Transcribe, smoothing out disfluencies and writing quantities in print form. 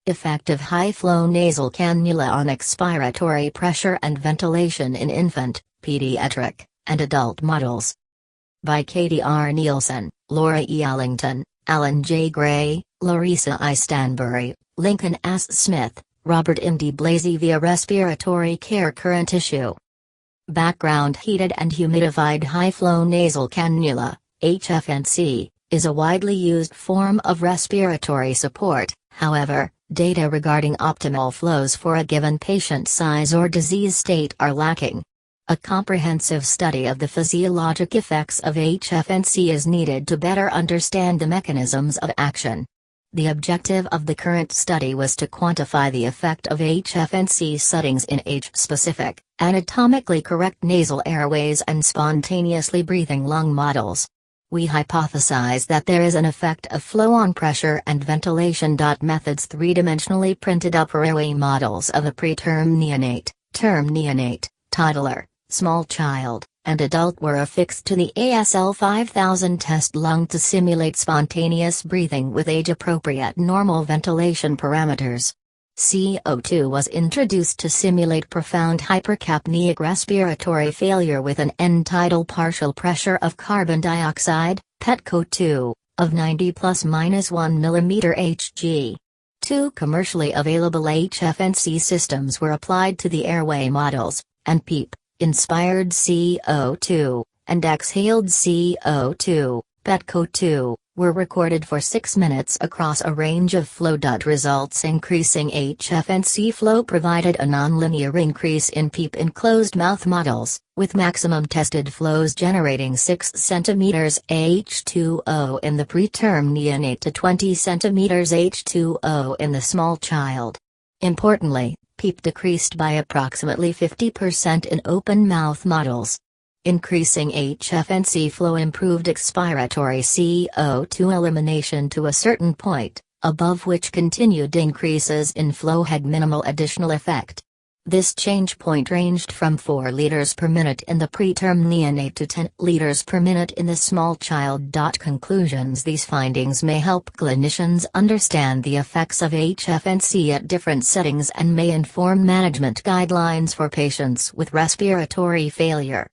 Effective high-flow nasal cannula on expiratory pressure and ventilation in infant, pediatric, and adult models. By Katie R. Nielsen, Laura E. Ellington, Alan J. Gray, Larissa I. Stanberry, Lincoln S. Smith, Robert M. DiBlasi via Respiratory Care Current Issue. Background heated and humidified high-flow nasal cannula, HFNC, is a widely used form of respiratory support. However, data regarding optimal flows for a given patient size or disease state are lacking. A comprehensive study of the physiologic effects of HFNC is needed to better understand the mechanisms of action. The objective of the current study was to quantify the effect of HFNC settings in age-specific, anatomically correct nasal airways and spontaneously breathing lung models. We hypothesize that there is an effect of flow on pressure and ventilation.METHODS three-dimensionally printed upper airway models of a preterm neonate, term neonate, toddler, small child, and adult were affixed to the ASL 5000 test lung to simulate spontaneous breathing with age-appropriate normal ventilation parameters. CO2 was introduced to simulate profound hypercapnic respiratory failure with an end-tidal partial pressure of carbon dioxide, PetCO2, of 90 ± 1 mm Hg. Two commercially available HFNC systems were applied to the airway models, and PEEP, inspired CO2, and exhaled CO2, PetCO2, were recorded for 6 minutes across a range of flow.RESULTS. Increasing HFNC flow provided a nonlinear increase in PEEP in closed-mouth models, with maximum tested flows generating 6 cm H2O in the preterm neonate to 20 cm H2O in the small child. Importantly, PEEP decreased by approximately 50% in open-mouth models. Increasing HFNC flow improved expiratory CO2 elimination to a certain point, above which continued increases in flow had minimal additional effect. This change point ranged from 4 liters per minute in the preterm neonate to 10 liters per minute in the small child. Conclusions: these findings may help clinicians understand the effects of HFNC at different settings and may inform management guidelines for patients with respiratory failure.